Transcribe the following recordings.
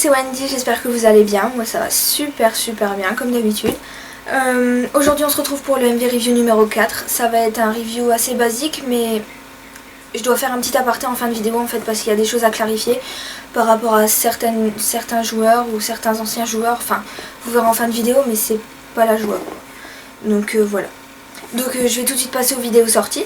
c'est Wendy, j'espère que vous allez bien. Moi ça va super bien comme d'habitude. Aujourd'hui on se retrouve pour le MV Review numéro 4. Ça va être un review assez basique, mais je dois faire un petit aparté en fin de vidéo en fait, parce qu'il y a des choses à clarifier par rapport à certains joueurs ou certains anciens joueurs. Enfin, vous verrez en fin de vidéo, mais c'est pas la joie. Donc voilà. Donc je vais tout de suite passer aux vidéos sorties.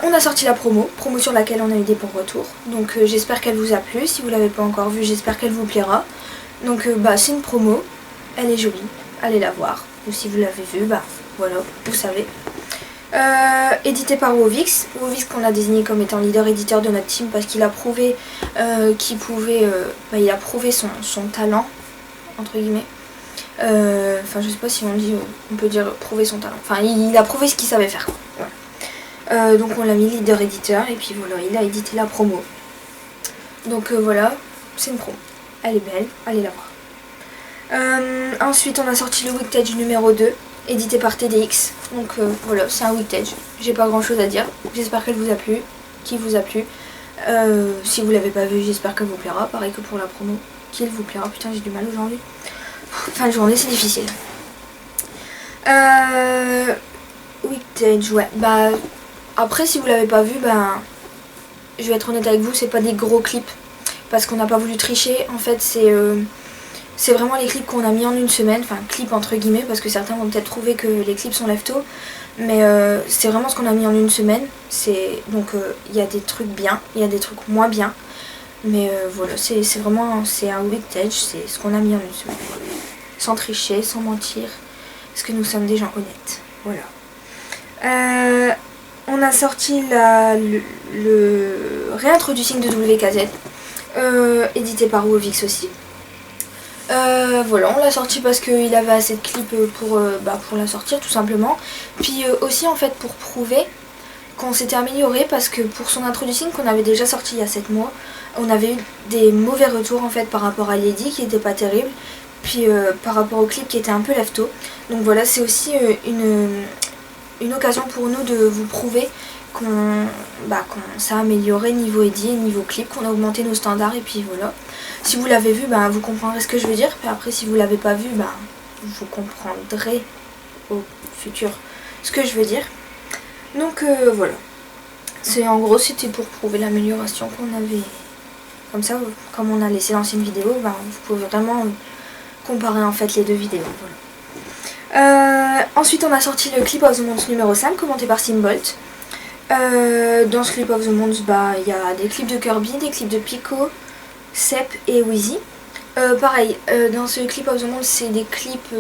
On a sorti la promo sur laquelle on a eu des bons retours. Donc j'espère qu'elle vous a plu. Si vous l'avez pas encore vue, j'espère qu'elle vous plaira. Donc c'est une promo, elle est jolie, allez la voir. Ou si vous l'avez vue, voilà, vous savez. Édité par Wovix qu'on a désigné comme étant leader éditeur de notre team parce qu'il a prouvé qu'il pouvait, il a prouvé son talent entre guillemets. Enfin je sais pas si on peut dire prouver son talent. Enfin il a prouvé ce qu'il savait faire. Voilà. Donc on l'a mis leader éditeur et puis voilà, il a édité la promo. Donc voilà, c'est une promo. Elle est belle, allez la voir. Ensuite on a sorti le Wiktage numéro 2, édité par TDX. Donc voilà, c'est un Wiktage. J'ai pas grand chose à dire. J'espère qu'elle vous a plu, qu'il vous a plu. Si vous l'avez pas vu, j'espère qu'elle vous plaira. Pareil que pour la promo, qu'il vous plaira. Putain, j'ai du mal aujourd'hui. Fin de journée, c'est difficile. Wiktage, ouais. Après, si vous l'avez pas vu, je vais être honnête avec vous, c'est pas des gros clips. Parce qu'on n'a pas voulu tricher. En fait, c'est vraiment les clips qu'on a mis en une semaine. Enfin, clips entre guillemets, parce que certains vont peut-être trouver que les clips sont lève-tôt. Mais c'est vraiment ce qu'on a mis en une semaine. Donc, il y a des trucs bien, il y a des trucs moins bien. Mais voilà, c'est un Wiktage, c'est ce qu'on a mis en une semaine. Sans tricher, sans mentir. Parce que nous sommes des gens honnêtes. Voilà. On a sorti le réintroducing de WKZ, édité par Wovix aussi. Voilà, on l'a sorti parce qu'il avait assez de clips pour la sortir tout simplement. Puis aussi en fait pour prouver qu'on s'était amélioré, parce que pour son introducing qu'on avait déjà sorti il y a 7 mois, on avait eu des mauvais retours en fait par rapport à Lady qui était pas terrible. Puis par rapport au clip qui était un peu lève-tôt. Donc voilà, c'est aussi une occasion pour nous de vous prouver qu'on s'est amélioré niveau edit, niveau clip, qu'on a augmenté nos standards et puis voilà. Si vous l'avez vu, vous comprendrez ce que je veux dire. Puis après, si vous l'avez pas vu, vous comprendrez au futur ce que je veux dire. Donc voilà. En gros, c'était pour prouver l'amélioration qu'on avait. Comme ça, comme on a laissé l'ancienne vidéo, vous pouvez vraiment comparer en fait les deux vidéos. Voilà. Ensuite on a sorti le Clip of the Month numéro 5 commenté par Simbolt. Dans ce Clip of the Month, il y a des clips de Kirby, des clips de Pico, Sep et Wheezy. Pareil, dans ce Clip of the Month c'est des clips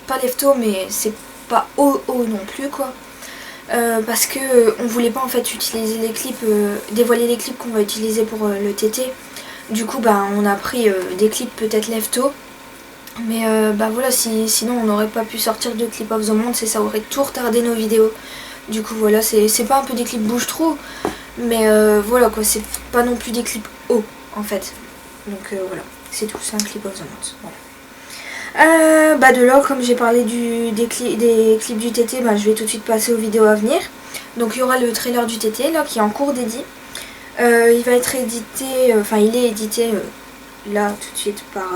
pas lève-tôt, mais c'est pas haut non plus quoi. Parce que on voulait pas en fait utiliser les clips, dévoiler les clips qu'on va utiliser pour le TT. Du coup on a pris des clips peut-être lève-tôt. Mais voilà, sinon on n'aurait pas pu sortir de Clip of the Month et ça aurait tout retardé nos vidéos. Du coup voilà, c'est pas un peu des clips bouche-trou, mais voilà quoi, c'est pas non plus des clips hauts en fait. Donc voilà, c'est tout, c'est un Clip of the Month. Voilà. De là, comme j'ai parlé des clips du TT, je vais tout de suite passer aux vidéos à venir. Donc il y aura le trailer du TT là qui est en cours d'édit. Il va être édité, il est édité là tout de suite par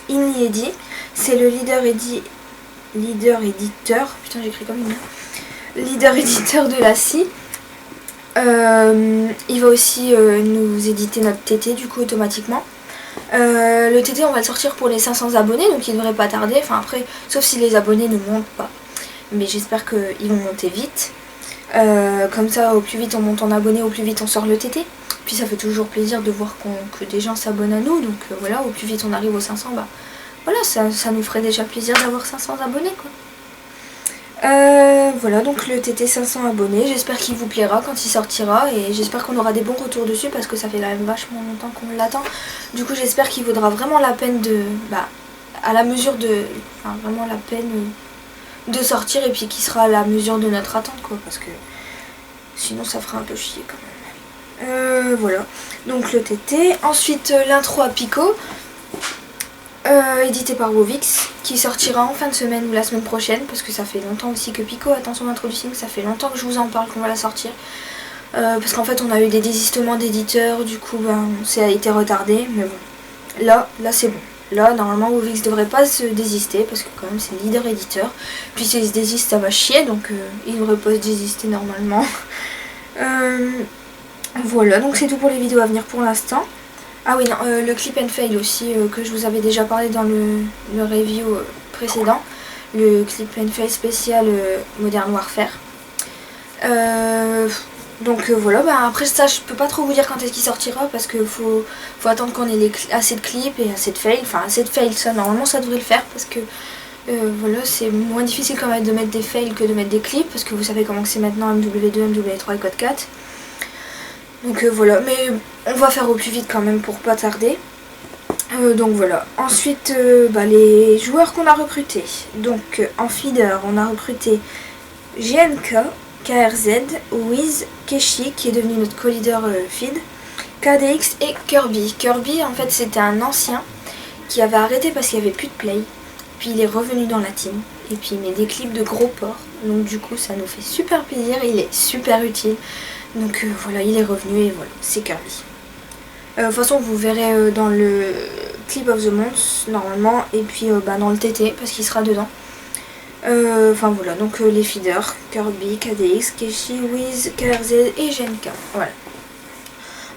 Inly Eddy. C'est le leader éditeur, putain j'écris comme une leader éditeur de la scie. Il va aussi nous éditer notre TT du coup automatiquement. Le TT on va le sortir pour les 500 abonnés, donc il devrait pas tarder, enfin après sauf si les abonnés ne montent pas, mais j'espère qu'ils vont monter vite. Comme ça au plus vite on monte en abonnés, au plus vite on sort le TT. Puis ça fait toujours plaisir de voir que des gens s'abonnent à nous, donc voilà, au plus vite on arrive aux 500, voilà, ça nous ferait déjà plaisir d'avoir 500 abonnés quoi. Voilà, donc le TT 500 abonnés, j'espère qu'il vous plaira quand il sortira et j'espère qu'on aura des bons retours dessus parce que ça fait quand même vachement longtemps qu'on l'attend. Du coup j'espère qu'il vaudra vraiment la peine à la mesure de, vraiment la peine de sortir et puis qu'il sera à la mesure de notre attente quoi, parce que sinon ça fera un peu chier quand même. Voilà, donc le TT. Ensuite l'intro à Pico, édité par Wovix, qui sortira en fin de semaine ou la semaine prochaine, parce que ça fait longtemps aussi que Pico attend son introducing, ça fait longtemps que je vous en parle qu'on va la sortir. parce qu'en fait on a eu des désistements d'éditeurs, du coup ben, ça a été retardé, mais bon, là c'est bon. Là normalement Wovix devrait pas se désister parce que quand même c'est leader éditeur, puis s'il se désiste ça va chier, donc il devrait pas se désister normalement. Voilà, donc c'est tout pour les vidéos à venir pour l'instant. Ah oui non, le clip and fail aussi que je vous avais déjà parlé dans le review précédent, le clip and fail spécial Modern Warfare. Donc voilà, bah après ça je peux pas trop vous dire quand est-ce qu'il sortira parce que faut attendre qu'on ait assez de clips et assez de fails. Enfin assez de fails, ça normalement ça devrait le faire parce que voilà, c'est moins difficile quand même de mettre des fails que de mettre des clips parce que vous savez comment c'est maintenant MW2, MW3 et Code 4. Donc voilà, mais on va faire au plus vite quand même pour pas tarder. Donc voilà, ensuite bah, les joueurs qu'on a recrutés. Donc en feeder on a recruté GNK, KRZ, Wiz, Keshi qui est devenu notre co-leader feed, KDX et Kirby. Kirby en fait c'était un ancien qui avait arrêté parce qu'il n'y avait plus de play, puis il est revenu dans la team et puis il met des clips de gros porcs, donc du coup ça nous fait super plaisir, il est super utile, donc voilà il est revenu et voilà c'est Kirby. De toute façon vous verrez dans le clip of the month normalement et puis bah, dans le TT parce qu'il sera dedans. Enfin voilà, donc les feeders, Kirby, KDX, Keshi, Wiz, KRZ et GNK. Voilà.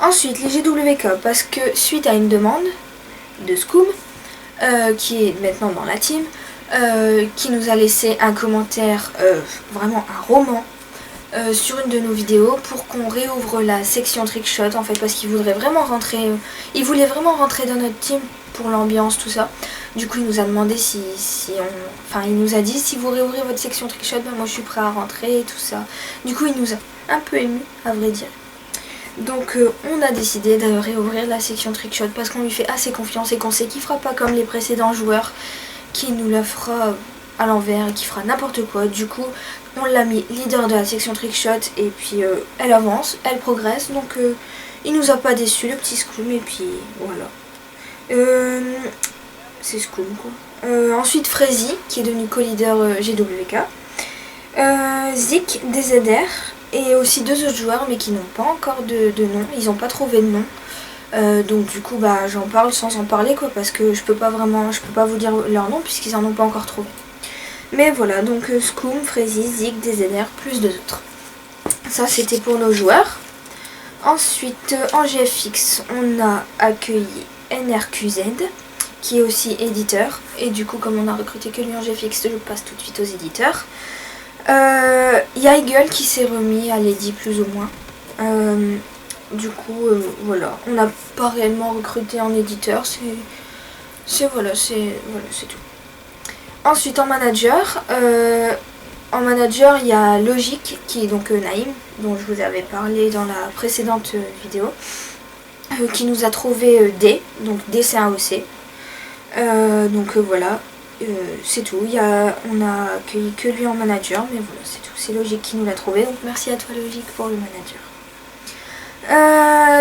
Ensuite les GWK, parce que suite à une demande de Scoob, qui est maintenant dans la team, qui nous a laissé un commentaire, vraiment un roman, sur une de nos vidéos pour qu'on réouvre la section trickshot en fait parce qu'il voudrait vraiment rentrer, il voulait vraiment rentrer dans notre team pour l'ambiance tout ça. Du coup il nous a demandé si on, enfin il nous a dit si vous réouvrez votre section trickshot, ben moi je suis prêt à rentrer et tout ça. Du coup il nous a un peu ému à vrai dire. Donc on a décidé de réouvrir la section trickshot parce qu'on lui fait assez confiance et qu'on sait qu'il fera pas comme les précédents joueurs qui nous la fera à l'envers et qui fera n'importe quoi. Du coup on l'a mis leader de la section trickshot et puis elle avance, elle progresse, donc il nous a pas déçu le petit Scoob et puis voilà. C'est Scoob quoi. Ensuite Freezy qui est devenu co-leader GWK, Zik, DZR et aussi deux autres joueurs mais qui n'ont pas encore de nom, ils n'ont pas trouvé de nom. Donc du coup bah j'en parle sans en parler quoi parce que je peux pas vous dire leur nom puisqu'ils en ont pas encore trouvé. Mais voilà, donc Scoob, Freezy, Zik, DZR, plus deux autres. Ça c'était pour nos joueurs. Ensuite en GFX on a accueilli NRQZ qui est aussi éditeur. Et du coup comme on a recruté que lui en GFX, je passe tout de suite aux éditeurs. Il y a Eagle qui s'est remis à Lady plus ou moins. Du coup voilà, on n'a pas réellement recruté en éditeur, c'est tout. Ensuite en manager, il y a Logic qui est donc Naïm, dont je vous avais parlé dans la précédente vidéo, qui nous a trouvé D, donc D c'est un OC. Donc voilà, c'est tout. On a accueilli que lui en manager, mais voilà c'est tout. C'est Logic qui nous l'a trouvé, donc merci à toi Logic pour le manager.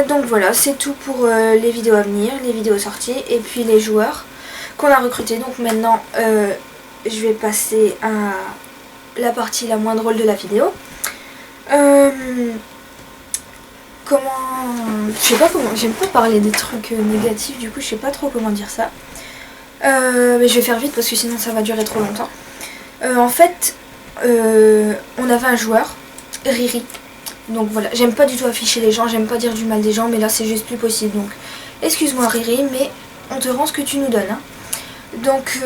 Donc voilà, c'est tout pour les vidéos à venir, les vidéos sorties et puis les joueurs qu'on a recrutés. Donc maintenant je vais passer à la partie la moins drôle de la vidéo. Je sais pas comment, j'aime pas parler des trucs négatifs, du coup je sais pas trop comment dire ça. Mais je vais faire vite parce que sinon ça va durer trop longtemps. En fait, on avait un joueur, Riri. Donc voilà, j'aime pas du tout afficher les gens, j'aime pas dire du mal des gens, mais là c'est juste plus possible. Donc excuse-moi Riri, mais on te rend ce que tu nous donnes. Hein. Donc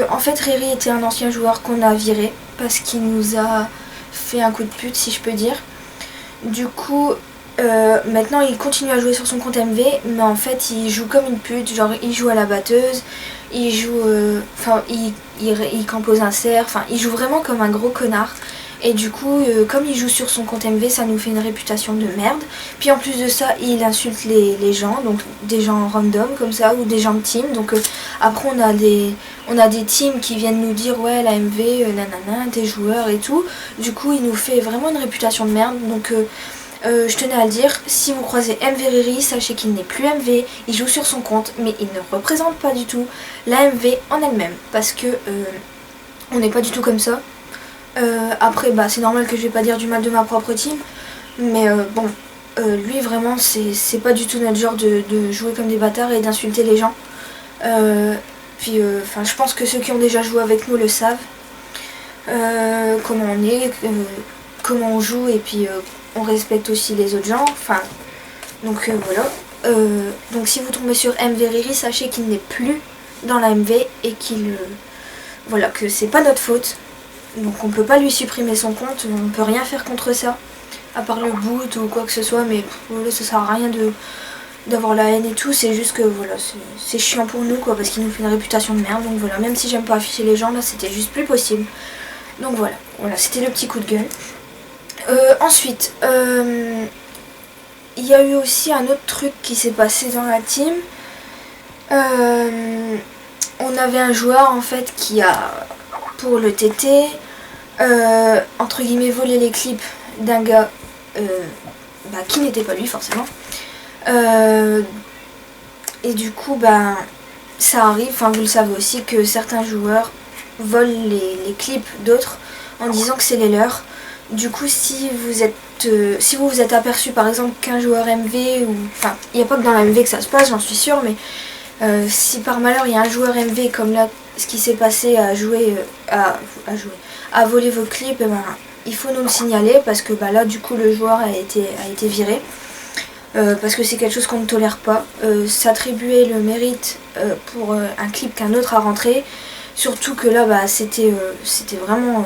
en fait Riri était un ancien joueur qu'on a viré parce qu'il nous a fait un coup de pute si je peux dire. Du coup maintenant il continue à jouer sur son compte MV, mais en fait il joue comme une pute, genre il joue à la batteuse, il joue, il compose un cerf, enfin il joue vraiment comme un gros connard. Et du coup, comme il joue sur son compte MV, ça nous fait une réputation de merde. Puis en plus de ça, il insulte les gens, donc des gens random comme ça, ou des gens de team. Donc après, on a des teams qui viennent nous dire ouais, la MV, nanana, des joueurs et tout. Du coup, il nous fait vraiment une réputation de merde. Donc je tenais à le dire, si vous croisez MV Riri, sachez qu'il n'est plus MV, il joue sur son compte, mais il ne représente pas du tout la MV en elle-même. Parce que on n'est pas du tout comme ça. Après bah c'est normal que je vais pas dire du mal de ma propre team, Mais bon, lui vraiment c'est pas du tout notre genre de jouer comme des bâtards et d'insulter les gens. Puis enfin je pense que ceux qui ont déjà joué avec nous le savent. Comment on est, comment on joue et puis on respecte aussi les autres gens. Enfin donc voilà. Donc si vous tombez sur MV Riri, sachez qu'il n'est plus dans la MV et qu'il voilà, que c'est pas notre faute. Donc on peut pas lui supprimer son compte, on peut rien faire contre ça, à part le boot ou quoi que ce soit, mais voilà, ça sert à rien d'avoir la haine et tout, c'est juste que voilà, c'est chiant pour nous quoi, parce qu'il nous fait une réputation de merde, donc voilà, même si j'aime pas afficher les gens, là c'était juste plus possible. Donc voilà, c'était le petit coup de gueule. Ensuite, il y a eu aussi un autre truc qui s'est passé dans la team. On avait un joueur en fait qui a, pour le TT, entre guillemets volé les clips d'un gars qui n'était pas lui forcément. Et du coup ça arrive, enfin vous le savez aussi, que certains joueurs volent les clips d'autres en disant que c'est les leurs. Du coup si vous vous êtes aperçu par exemple qu'un joueur MV, ou enfin il n'y a pas que dans la MV que ça se passe, j'en suis sûre, mais si par malheur il y a un joueur MV comme là ce qui s'est passé à voler vos clips, il faut nous le signaler parce que là du coup le joueur a été viré. Parce que c'est quelque chose qu'on ne tolère pas. S'attribuer le mérite pour un clip qu'un autre a rentré, surtout que là c'était vraiment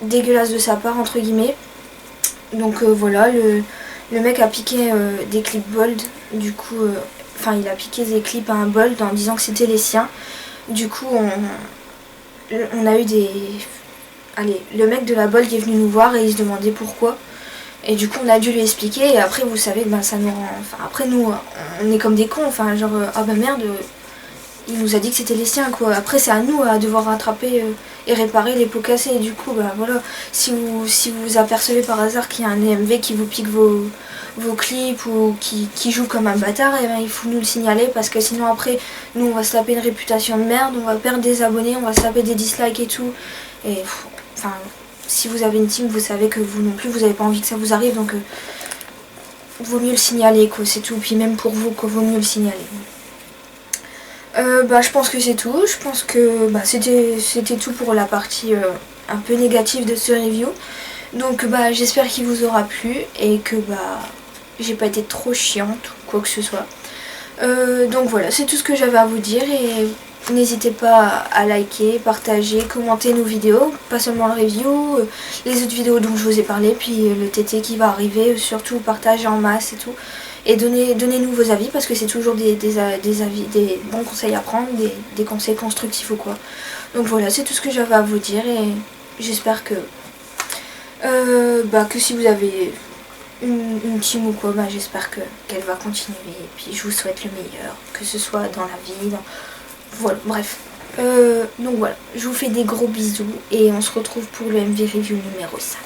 dégueulasse de sa part entre guillemets. Donc voilà, le mec a piqué des clips Bold, du coup il a piqué des clips à un Bold en disant que c'était les siens. Du coup on a eu le mec de la Bold est venu nous voir et il se demandait pourquoi. Et du coup on a dû lui expliquer, et après vous savez que ça nous rend... Enfin après nous on est comme des cons, enfin genre ah bah merde, il nous a dit que c'était les siens quoi. Après c'est à nous à devoir rattraper et réparer les pots cassés, et du coup voilà, si vous apercevez par hasard qu'il y a un EMV qui vous pique vos clips ou qui joue comme un bâtard, et il faut nous le signaler, parce que sinon après nous on va se taper une réputation de merde, on va perdre des abonnés, on va se taper des dislikes et tout. Et enfin si vous avez une team, vous savez que vous non plus, vous n'avez pas envie que ça vous arrive, donc vaut mieux le signaler quoi, c'est tout. Puis même pour vous quoi, vaut mieux le signaler. Je pense que c'est tout. Je pense que c'était tout pour la partie un peu négative de ce review. Donc j'espère qu'il vous aura plu et que j'ai pas été trop chiante ou quoi que ce soit. Donc voilà, c'est tout ce que j'avais à vous dire, et n'hésitez pas à liker, partager, commenter nos vidéos, pas seulement le review, les autres vidéos dont je vous ai parlé, puis le TT qui va arriver, surtout partagez en masse et tout. Et donnez-nous vos avis, parce que c'est toujours des avis, des bons conseils à prendre, des conseils constructifs ou quoi. Donc voilà, c'est tout ce que j'avais à vous dire, et j'espère que si vous avez une team ou quoi, j'espère qu'elle va continuer, et puis je vous souhaite le meilleur, que ce soit dans la vie, voilà, bref. Donc voilà, je vous fais des gros bisous et on se retrouve pour le MV Review numéro 5.